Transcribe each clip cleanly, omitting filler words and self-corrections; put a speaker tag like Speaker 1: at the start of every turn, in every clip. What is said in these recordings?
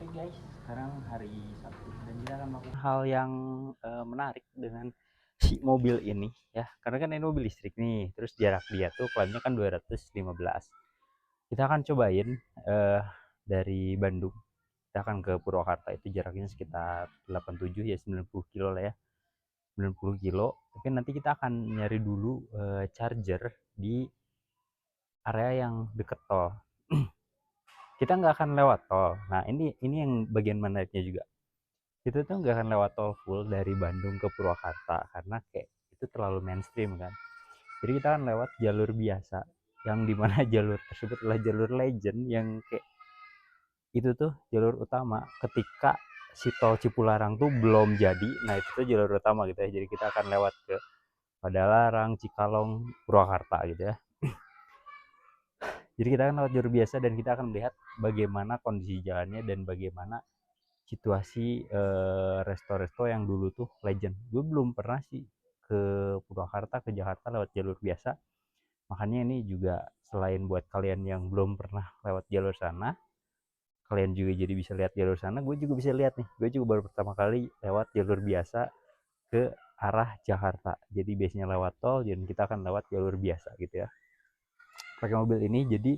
Speaker 1: Guys, sekarang hari Sabtu dan kita akan melakukan hal yang menarik dengan si mobil ini ya. Karena kan ini mobil listrik nih, terus jarak dia tuh klaimnya kan 215. Kita akan cobain dari Bandung. Kita akan ke Purwakarta, itu jaraknya sekitar 87 ya, 90 kilo lah ya. 90 kilo. Tapi nanti kita akan nyari dulu charger di area yang deket tol. Kita nggak akan lewat tol. Nah, ini yang bagian menariknya juga. Kita tuh nggak akan lewat tol full dari Bandung ke Purwakarta karena kayak itu terlalu mainstream kan. Jadi kita akan lewat jalur biasa yang dimana jalur tersebut adalah jalur legend yang kayak itu tuh jalur utama ketika si tol Cipularang tuh belum jadi. Nah, itu tuh jalur utama gitu ya. Jadi kita akan lewat ke Padalarang, Cikalong, Purwakarta gitu ya. Jadi kita akan lewat jalur biasa dan kita akan melihat bagaimana kondisi jalannya dan bagaimana situasi resto-resto yang dulu tuh legend. Gue belum pernah sih ke Purwakarta, ke Jakarta lewat jalur biasa. Makanya ini juga selain buat kalian yang belum pernah lewat jalur sana, kalian juga jadi bisa lihat jalur sana. Gue juga bisa lihat nih. Gue juga baru pertama kali lewat jalur biasa ke arah Jakarta. Jadi biasanya lewat tol dan kita akan lewat jalur biasa gitu ya. Pakai mobil ini, jadi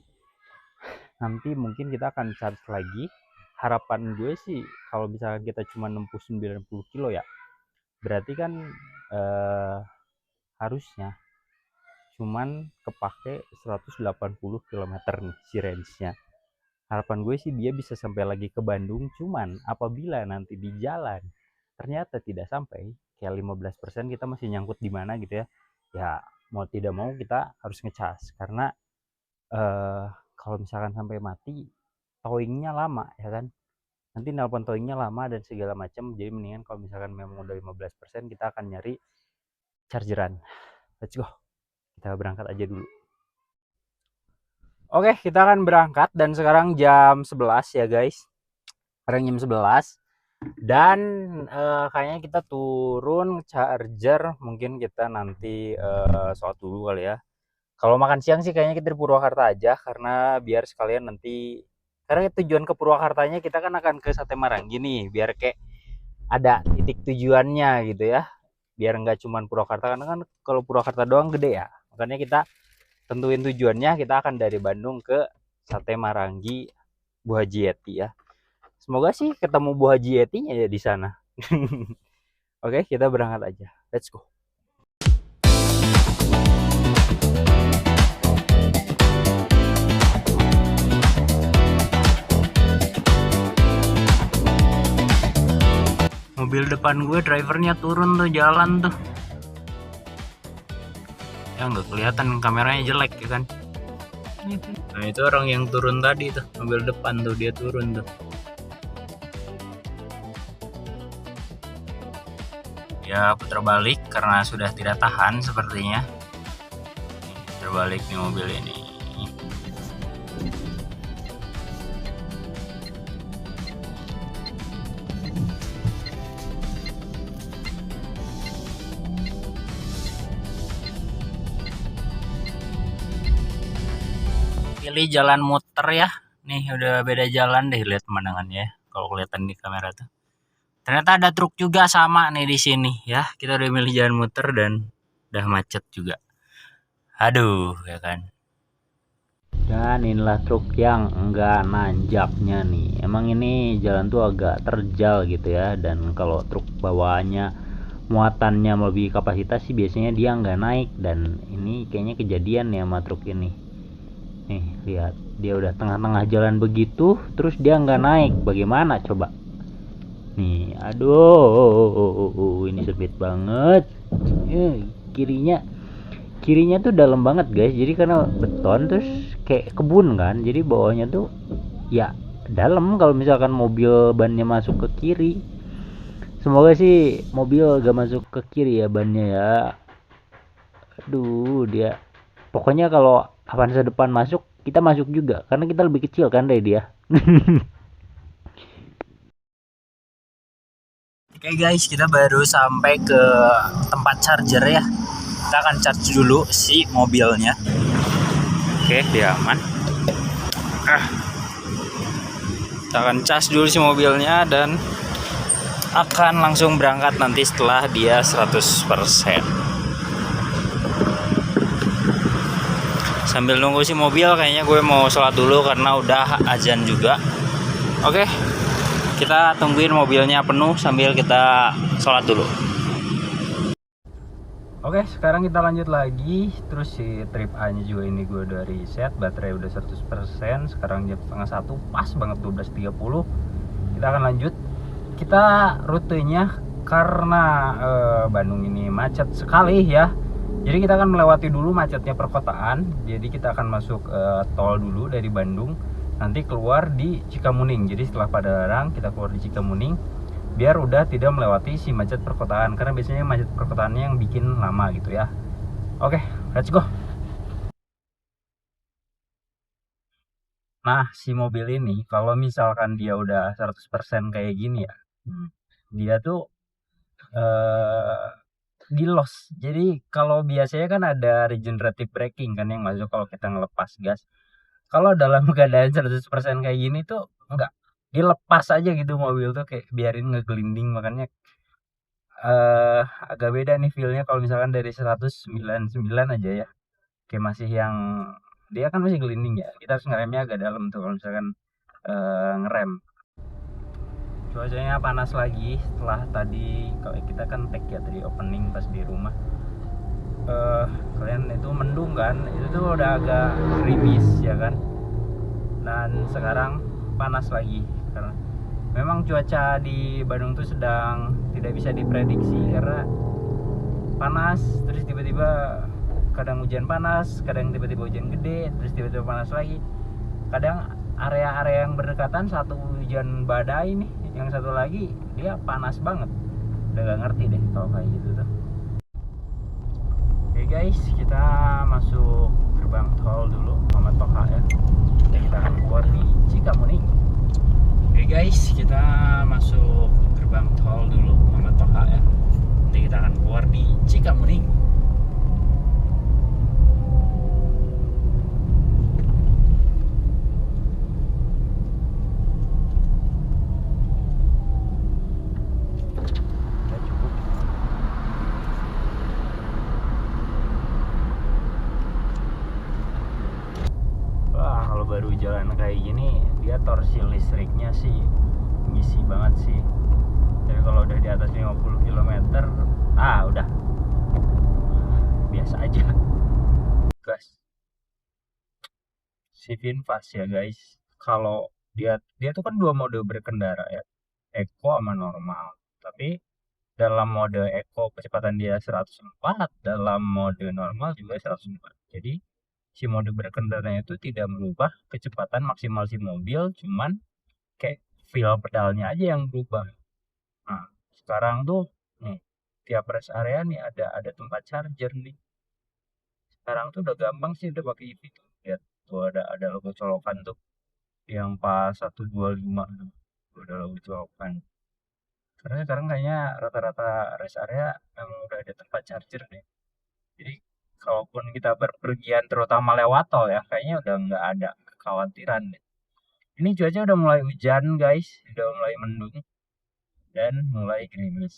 Speaker 1: nanti mungkin kita akan charge lagi. Harapan gue sih kalau misalkan kita cuma nempuh 90 kilo ya, berarti kan harusnya cuman kepake 180 km nih si range-nya. Harapan gue sih dia bisa sampai lagi ke Bandung, cuman apabila nanti di jalan ternyata tidak sampai, kayak 15% kita masih nyangkut di mana gitu ya. Ya mau tidak mau kita harus ngecas karena kalau misalkan sampai mati towingnya lama ya kan, nanti nelpon towingnya lama dan segala macam. Jadi mendingan kalau misalkan memang udah 15% kita akan nyari chargeran. Let's go, kita berangkat aja dulu. Oke, kita akan berangkat dan sekarang jam 11 ya guys. Sekarang jam 11 dan kayaknya kita turun charger, mungkin kita nanti sholat dulu kali ya. Kalau makan siang sih kayaknya kita di Purwakarta aja karena biar sekalian nanti, karena tujuan ke Purwakartanya kita kan akan ke Sate Marangi nih, biar kayak ada titik tujuannya gitu ya, biar nggak cuman Purwakarta karena kan kalau Purwakarta doang gede ya. Makanya kita tentuin tujuannya, kita akan dari Bandung ke Sate Marangi Bu Haji Yeti ya. Semoga sih ketemu Bu Haji Yetinya ya di sana. Oke, kita berangkat aja. Let's go. Mobil depan gue drivernya turun tuh, jalan tuh ya, nggak kelihatan kameranya jelek ya kan. Nah itu orang yang turun tadi tuh, mobil depan tuh dia turun tuh ya. Putar balik karena sudah tidak tahan sepertinya. Terbalik nih mobil ini. Pilih jalan muter ya. Nih udah beda jalan deh, lihat pemandangannya kalau kelihatan di kamera tuh. Ternyata ada truk juga sama nih di sini ya. Kita udah milih jalan muter dan udah macet juga. Aduh ya kan. Dan inilah truk yang enggak nanjaknya nih. Emang ini jalan tuh agak terjal gitu ya. Dan kalau truk bawaannya muatannya melebihi kapasitas sih biasanya dia nggak naik. Dan ini kayaknya kejadian ya sama truk ini. Nih lihat, dia udah tengah-tengah jalan begitu terus dia nggak naik, bagaimana coba nih. Aduh, ini sempit banget. Kirinya tuh dalam banget guys, jadi karena beton terus kayak kebun kan, jadi bawahnya tuh ya dalam kalau misalkan mobil bannya masuk ke kiri. Semoga sih mobil gak masuk ke kiri ya bannya ya. Aduh, dia pokoknya kalau Avanza depan masuk, kita masuk juga karena kita lebih kecil kan dari dia. Oke guys, kita baru sampai ke tempat charger ya. Kita akan charge dulu si mobilnya. Oke, dia aman. Kita akan cas dulu si mobilnya dan akan langsung berangkat nanti setelah dia 100%. Sambil nunggu si mobil kayaknya gue mau sholat dulu karena udah azan juga. Oke, kita tungguin mobilnya penuh sambil kita sholat dulu. Oke, sekarang kita lanjut lagi. Terus si trip A nya juga ini gue udah reset, baterai udah 100%. Sekarang jam setengah 1, pas banget 12.30. Kita akan lanjut. Kita rutenya karena Bandung ini macet sekali ya. Jadi kita akan melewati dulu macetnya perkotaan. Jadi kita akan masuk tol dulu dari Bandung. Nanti keluar di Cikamuning. Jadi setelah Padalarang kita keluar di Cikamuning, biar udah tidak melewati si macet perkotaan. Karena biasanya macet perkotaannya yang bikin lama gitu ya. Oke, let's go. Nah, si mobil ini kalau misalkan dia udah 100% kayak gini ya, dia tuh di loss. Jadi kalau biasanya kan ada regenerative braking kan yang masuk kalau kita ngelepas gas. Kalau dalam keadaan 100% kayak gini tuh enggak, dilepas aja gitu mobil tuh kayak biarin ngegelinding. Makanya agak beda nih feelnya kalau misalkan dari 199 aja ya, kayak masih yang dia kan masih gelinding ya, kita harus ngeremnya agak dalam tuh kalau misalkan ngerem. Cuacanya panas lagi setelah tadi, kalau kita kan tag ya tadi opening pas di rumah. Kalian itu mendung kan, itu tuh udah agak gerimis ya kan, dan sekarang panas lagi karena memang cuaca di Bandung tuh sedang tidak bisa diprediksi karena panas terus tiba-tiba, kadang hujan panas, kadang tiba-tiba hujan gede, terus tiba-tiba panas lagi. Kadang area-area yang berdekatan, satu hujan badai nih, yang satu lagi dia panas banget. Udah gak ngerti deh kalau kayak gitu tuh. Oke guys, kita masuk gerbang tol dulu Muhammad Toha ya. Nanti kita akan keluar di Cikamuning. Oke guys, kita masuk gerbang tol dulu Muhammad Toha ya. Nanti kita akan keluar di Cikamuning. Baru jalan kayak gini dia torsi listriknya sih ngisi banget sih, tapi kalau udah di atas 50 km udah biasa aja gas. Si Vinfast ya guys, kalau dia tuh kan dua mode berkendara ya, Eco sama normal. Tapi dalam mode Eco kecepatan dia 104, dalam mode normal juga 104. Jadi si mode berkendaranya itu tidak merubah kecepatan maksimal si mobil, cuman kayak feel pedalnya aja yang berubah. Nah, sekarang tuh nih tiap rest area nih ada tempat charger nih. Sekarang tuh udah gampang sih udah pakai EV tuh. Lihat tuh ada logo colokan tuh yang pas 125 tuh. Udah logo colokan. Karena sekarang kayaknya rata-rata rest area memang udah ada tempat charger nih. Jadi kalaupun kita berpergian terutama lewat tol ya, kayaknya udah nggak ada kekhawatiran deh. Ini cuaca udah mulai hujan guys, udah mulai mendung dan mulai gerimis.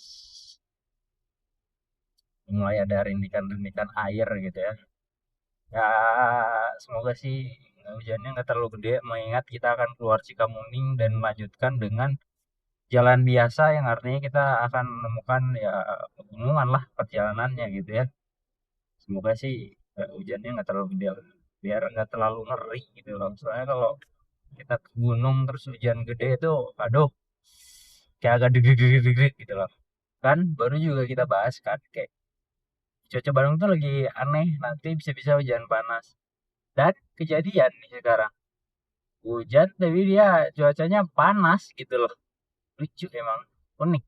Speaker 1: Mulai ada rintikan-rintikan air gitu ya. Ya semoga sih hujannya nggak terlalu gede, mengingat kita akan keluar Cikamuning dan melanjutkan dengan jalan biasa yang artinya kita akan menemukan ya pegunungan lah perjalanannya gitu ya. Semoga sih hujannya nggak terlalu gede biar nggak terlalu ngeri gitu loh. Soalnya kalau kita ke gunung terus hujan gede itu aduh kayak agak deg-deg gitu loh. Kan baru juga kita bahas kan kayak cuaca Bandung tuh lagi aneh, nanti bisa-bisa hujan panas. Dan kejadian nih sekarang. Hujan tapi dia cuacanya panas gitu loh. Lucu emang, unik.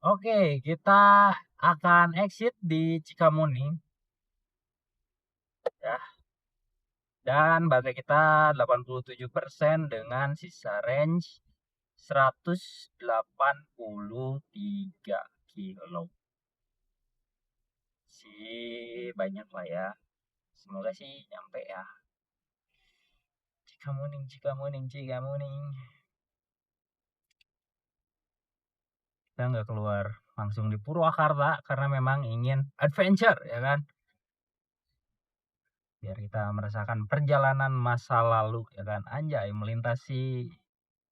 Speaker 1: Oke, kita akan exit di Cikamuning ya. Dan baterai kita 87% dengan sisa range 183 kilo. Banyak lah ya. Semoga sih nyampe ya. Cikamuning. Kita nggak keluar langsung di Purwakarta karena memang ingin adventure, ya kan? Biar kita merasakan perjalanan masa lalu, ya kan? Anjay, melintasi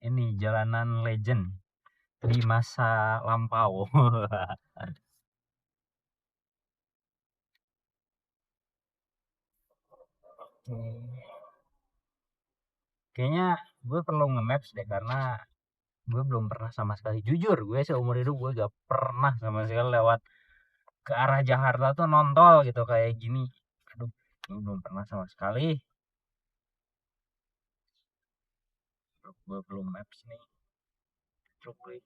Speaker 1: ini jalanan legend di masa lampau. Kayaknya gue perlu nge-maps deh, karena gue belum pernah sama sekali, jujur gue seumur hidup gue gak pernah sama sekali lewat ke arah Jakarta tuh nontol gitu kayak gini. Aduh, gue belum pernah sama sekali. Gue belum maps nih. Cukup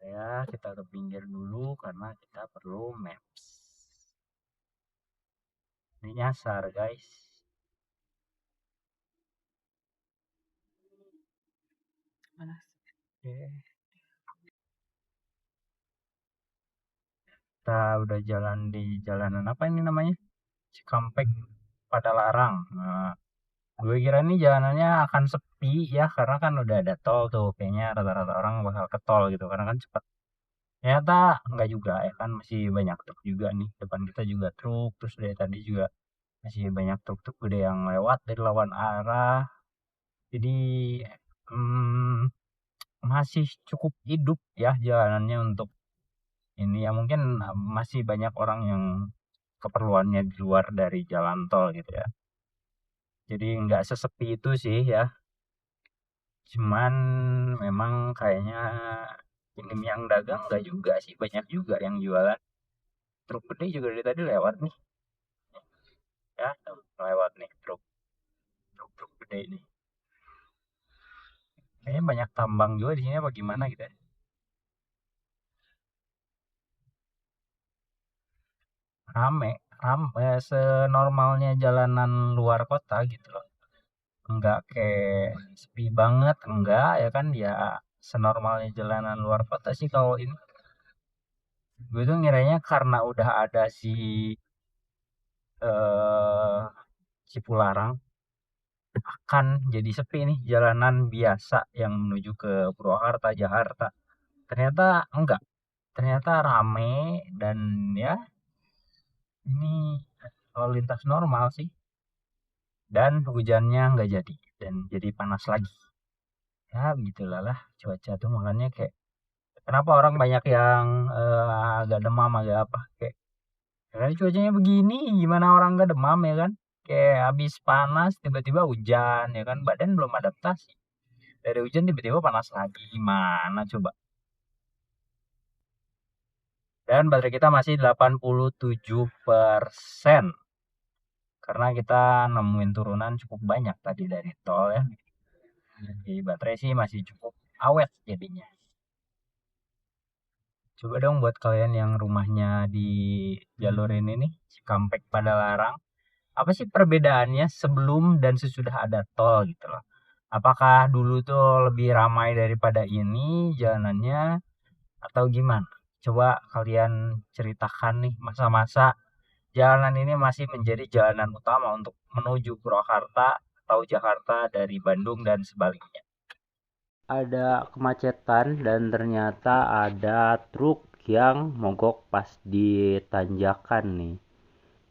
Speaker 1: ya, kita ke pinggir dulu karena kita perlu maps. Ini nyasar guys. Mana? Oke. Kita udah jalan di jalanan apa ini namanya? Cikampek Padalarang. Nah, gue kira ini jalanannya akan sepi ya, karena kan udah ada tol tuh. Kayaknya rata-rata orang bakal ke tol gitu, karena kan cepat. Ternyata enggak juga ya kan, masih banyak truk juga nih. Depan kita juga truk, terus dari tadi juga masih banyak truk-truk gede yang lewat dari lawan arah. Jadi masih cukup hidup ya jalanannya untuk ini ya. Mungkin masih banyak orang yang keperluannya di luar dari jalan tol gitu ya. Jadi nggak sesepi itu sih ya. Cuman memang kayaknya ini yang dagang nggak juga sih, banyak juga yang jualan. Truk gede juga dari tadi lewat nih. Ya, lewat nih truk gede ini. Kayaknya banyak tambang juga di sini apa gimana gitu ya. Rame, senormalnya jalanan luar kota gitu loh. Enggak kayak sepi banget, enggak ya kan, ya senormalnya jalanan luar kota sih kalau ini. Gue tuh ngiranya karena udah ada eh Cipularang akan jadi sepi nih jalanan biasa yang menuju ke Purwakarta, Jakarta. Ternyata enggak. Ternyata rame dan ya ini lalu lintas normal sih. Dan hujannya nggak jadi dan jadi panas lagi. Ya begitulah lah cuaca tuh, makanya kayak kenapa orang banyak yang agak demam agak apa, kayak karena cuacanya begini gimana orang gak demam ya kan. Kayak habis panas tiba-tiba hujan ya kan, badan belum adaptasi. Dari hujan tiba-tiba panas lagi, gimana coba. Dan baterai kita masih 87%, karena kita nemuin turunan cukup banyak tadi dari tol ya. Jadi baterai sih masih cukup awet jadinya. Coba dong buat kalian yang rumahnya di jalur ini nih, Cikampek Padalarang, apa sih perbedaannya sebelum dan sesudah ada tol gitu loh? Apakah dulu tuh lebih ramai daripada ini jalanannya atau gimana? Coba kalian ceritakan nih masa-masa jalanan ini masih menjadi jalanan utama untuk menuju Purwakarta atau Jakarta dari Bandung dan sebaliknya. Ada kemacetan dan ternyata ada truk yang mogok pas di tanjakan nih.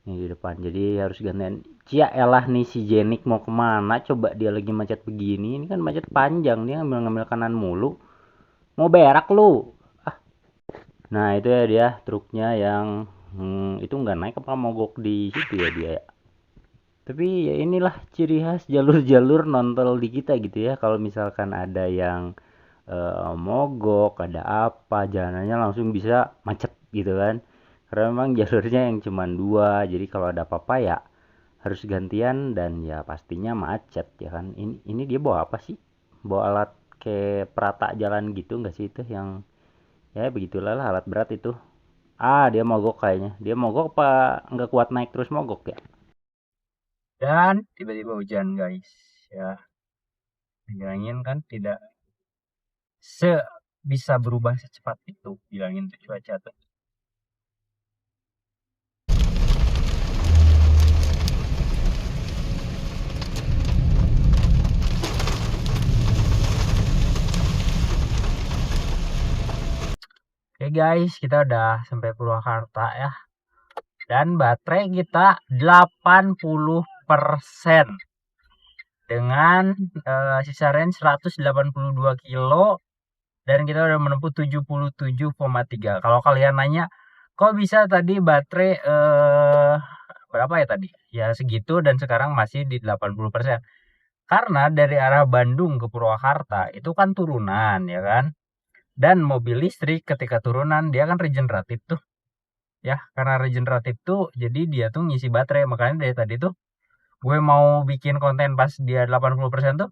Speaker 1: Nih di depan. Jadi harus gantian. Cia elah nih si Jenik mau kemana? Coba dia lagi macet begini. Ini kan macet panjang, dia ngambil kanan mulu. Mau berak lu. Ah. Nah itu ya dia truknya yang itu nggak naik apa mogok di situ ya dia. Tapi ya inilah ciri khas jalur-jalur nontol di kita gitu ya. Kalau misalkan ada yang mogok, ada apa, jalanannya langsung bisa macet gitu kan. Karena memang jalurnya yang cuma dua, jadi kalau ada apa-apa ya harus gantian dan ya pastinya macet ya kan. Ini dia bawa apa sih? Bawa alat kayak perata jalan gitu nggak sih itu yang ya begitulah lah, alat berat itu. Ah dia mogok kayaknya. Dia mogok apa nggak kuat naik terus mogok ya? Dan tiba-tiba hujan guys ya. Bilangin kan tidak bisa berubah secepat itu, bilangin tuh cuaca tuh.
Speaker 2: guys, kita udah sampai Purwakarta ya. Dan baterai kita 80% dengan sisa range 182 kilo dan kita udah menempuh 77,3. Kalau kalian nanya kok bisa tadi baterai berapa ya tadi? Ya segitu dan sekarang masih di 80%. Karena dari arah Bandung ke Purwakarta itu kan turunan ya kan. Dan mobil listrik ketika turunan dia kan regeneratif tuh. Ya, karena regeneratif tuh jadi dia tuh ngisi baterai. Makanya dari tadi tuh gue mau bikin konten pas dia 80% tuh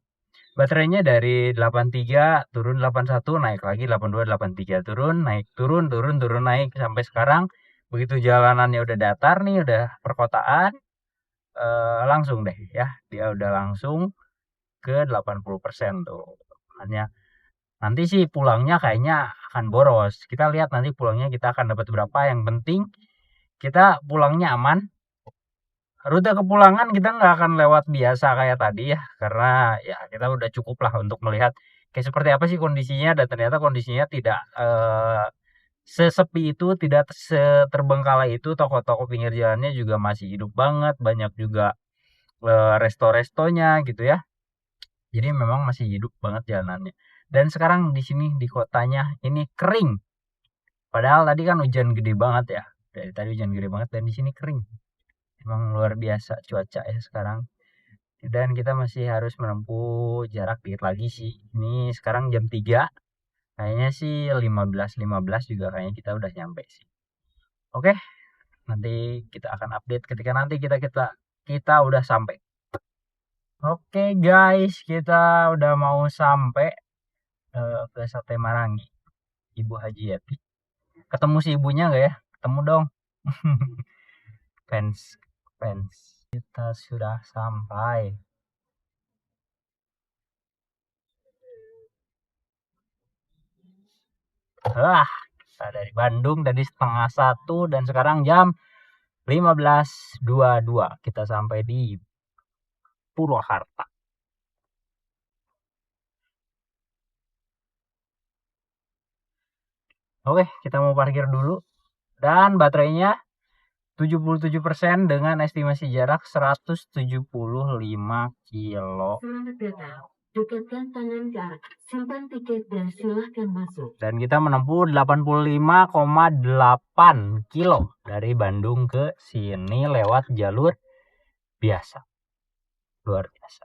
Speaker 2: baterainya dari 83 turun 81 naik lagi 82 83 turun naik turun naik sampai sekarang. Begitu jalanannya udah datar nih, udah perkotaan, langsung deh ya, dia udah langsung ke 80% tuh. Hanya nanti sih pulangnya kayaknya akan boros. Kita lihat nanti pulangnya kita akan dapat berapa. Yang penting kita pulangnya aman. Rute kepulangan kita nggak akan lewat biasa kayak tadi ya, karena ya kita udah cukup lah untuk melihat kayak seperti apa sih kondisinya. Dan ternyata kondisinya tidak sesepi itu, tidak seterbengkalai itu. Toko-toko pinggir jalannya juga masih hidup banget, banyak juga resto-restonya gitu ya. Jadi memang masih hidup banget jalanannya. Dan sekarang di sini di kotanya ini kering. Padahal tadi kan hujan gede banget ya. Dari tadi hujan gede banget dan di sini kering. Emang luar biasa cuaca ya sekarang. Dan kita masih harus menempuh jarak dikit lagi sih. Ini sekarang jam 3. Kayaknya sih 15 juga kayaknya kita udah nyampe sih. Oke. Nanti kita akan update ketika nanti kita udah sampai. Oke guys, kita udah mau sampai ke Sate Marangi Ibu Haji Yati. Ketemu si ibunya nggak ya? Ketemu dong. fans kita sudah sampai. Kita dari Bandung tadi 12:30 dan sekarang jam 15.22 kita sampai di Purwakarta. Oke, kita mau parkir dulu. Dan baterainya 77% dengan estimasi jarak 175 kilo. Dekatkan tangan ke arah, simpan tiket dan silahkan masuk. Dan kita menempuh 85,8 kilo dari Bandung ke sini lewat jalur biasa. Luar biasa.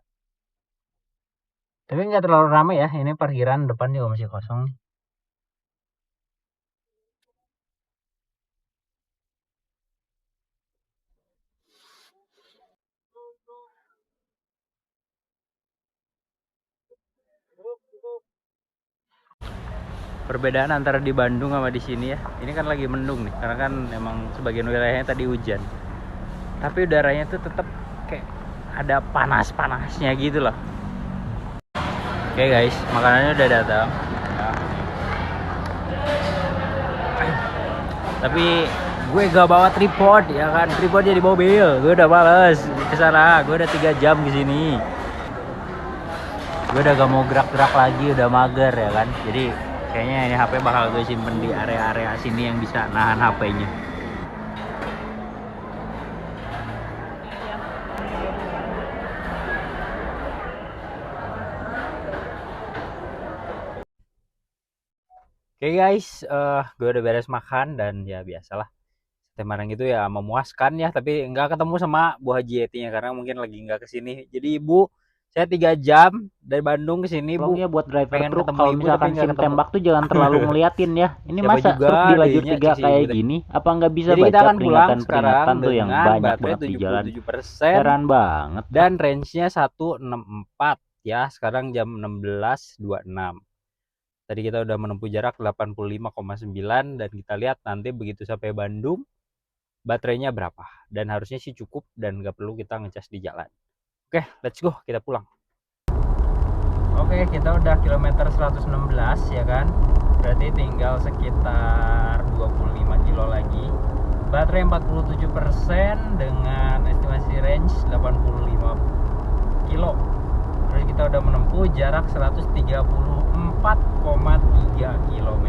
Speaker 2: Tapi nggak terlalu ramai ya, ini parkiran depan juga masih kosong. Perbedaan antara di Bandung sama di sini ya. Ini kan lagi mendung nih, karena kan emang sebagian wilayahnya tadi hujan. Tapi udaranya tuh tetap kayak ada panas-panasnya gitu loh. Oke guys, makanannya udah datang. Ya. Tapi gue gak bawa tripod ya kan, tripodnya di mobil. Gue udah males kesana, gue udah 3 jam di sini. Gue udah gak mau gerak-gerak lagi, udah mager ya kan. Jadi kayaknya ini HP bakal gue simpen di area-area sini yang bisa nahan HP-nya. Oke guys, gue udah beres makan dan ya biasalah Sate Marangi itu ya memuaskan ya, tapi nggak ketemu sama Bu Haji Yetinya karena mungkin lagi nggak kesini. Jadi Ibu, saya 3 jam dari Bandung ke sini Bu.
Speaker 3: Ya buat driver
Speaker 2: pengen
Speaker 3: truk
Speaker 2: ketemu
Speaker 3: kalau
Speaker 2: Ibu,
Speaker 3: misalkan
Speaker 2: tapi nggak
Speaker 3: sim
Speaker 2: ketemu.
Speaker 3: tembak tuh jangan terlalu ngeliatin ya. Ini
Speaker 2: Siapa
Speaker 3: masa
Speaker 2: juga
Speaker 3: truk di lajur
Speaker 2: adanya
Speaker 3: 3
Speaker 2: cek si
Speaker 3: kayak
Speaker 2: Ibu teh.
Speaker 3: gini? Apa nggak bisa
Speaker 2: Jadi kita
Speaker 3: baca
Speaker 2: akan pulang sekarang
Speaker 3: peringatan-peringatan tuh yang
Speaker 2: dengan
Speaker 3: banyak
Speaker 2: baterai
Speaker 3: banget di jalan?
Speaker 2: 77%
Speaker 3: Heran banget.
Speaker 2: dan range-nya 164 ya. Sekarang jam 16.26. Tadi kita udah menempuh jarak 85,9 dan kita lihat nanti begitu sampai Bandung baterainya berapa. Dan harusnya sih cukup dan nggak perlu kita ngecas di jalan. Oke, let's go, kita pulang. Oke, kita udah kilometer 116 ya kan. Berarti tinggal sekitar 25 kilo lagi. Baterai 47% dengan estimasi range 85 kilo. Terus kita udah menempuh jarak 134,3 km.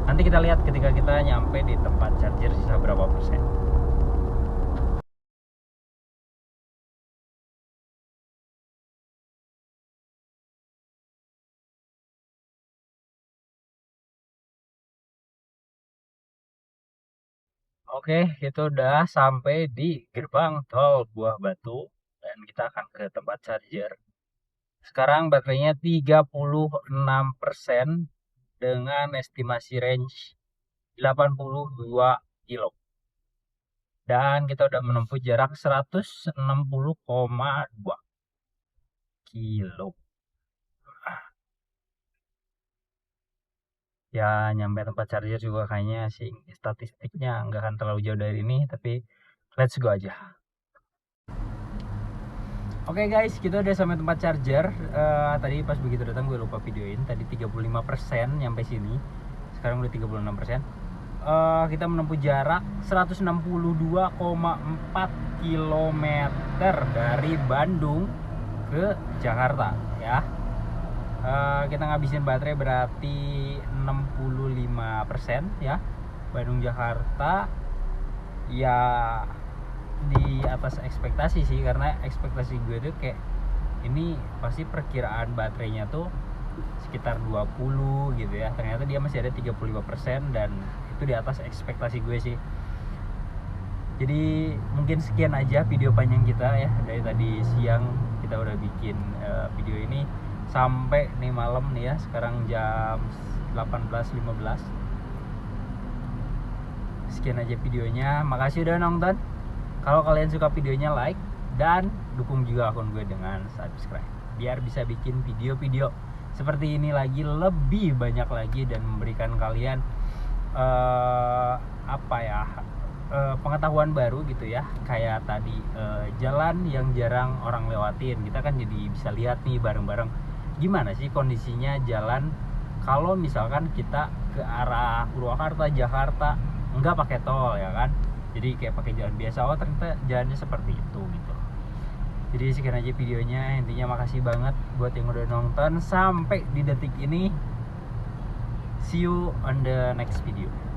Speaker 2: Nanti kita lihat ketika kita nyampe di tempat charger sisa berapa persen. Oke, kita udah sampai di gerbang tol Buah Batu dan kita akan ke tempat charger. Sekarang baterainya 36% dengan estimasi range 82 kilo. Dan kita udah menempuh jarak 160,2 kilo. Ya, nyampe tempat charger juga kayaknya sih statistiknya nggak akan terlalu jauh dari ini, tapi let's go aja. Oke guys, kita udah sampai tempat charger. Tadi pas begitu datang gue lupa videoin. Tadi 35% nyampe sini. Sekarang udah 36%. Kita menempuh jarak 162,4 km dari Bandung ke Jakarta ya. Kita ngabisin baterai berarti 65% ya. Bandung Jakarta ya di atas ekspektasi sih, karena ekspektasi gue tuh kayak ini pasti perkiraan baterainya tuh sekitar 20 gitu ya. Ternyata dia masih ada 35% dan itu di atas ekspektasi gue sih. Jadi mungkin sekian aja video panjang kita ya. Dari tadi siang kita udah bikin video ini sampai nih malam nih ya. Sekarang jam 18.15. Sekian aja videonya. Makasih udah nonton. Kalau kalian suka videonya like dan dukung juga akun gue dengan subscribe biar bisa bikin video-video seperti ini lagi, lebih banyak lagi, dan memberikan kalian pengetahuan baru gitu ya. Kayak tadi jalan yang jarang orang lewatin, kita kan jadi bisa lihat nih bareng-bareng gimana sih kondisinya jalan kalau misalkan kita ke arah Purwakarta, Jakarta nggak pakai tol ya kan. Jadi kayak pakai jalan biasa, oh ternyata jalannya seperti itu gitu. Jadi sekian aja videonya. Intinya makasih banget buat yang udah nonton sampai di detik ini. See you on the next video.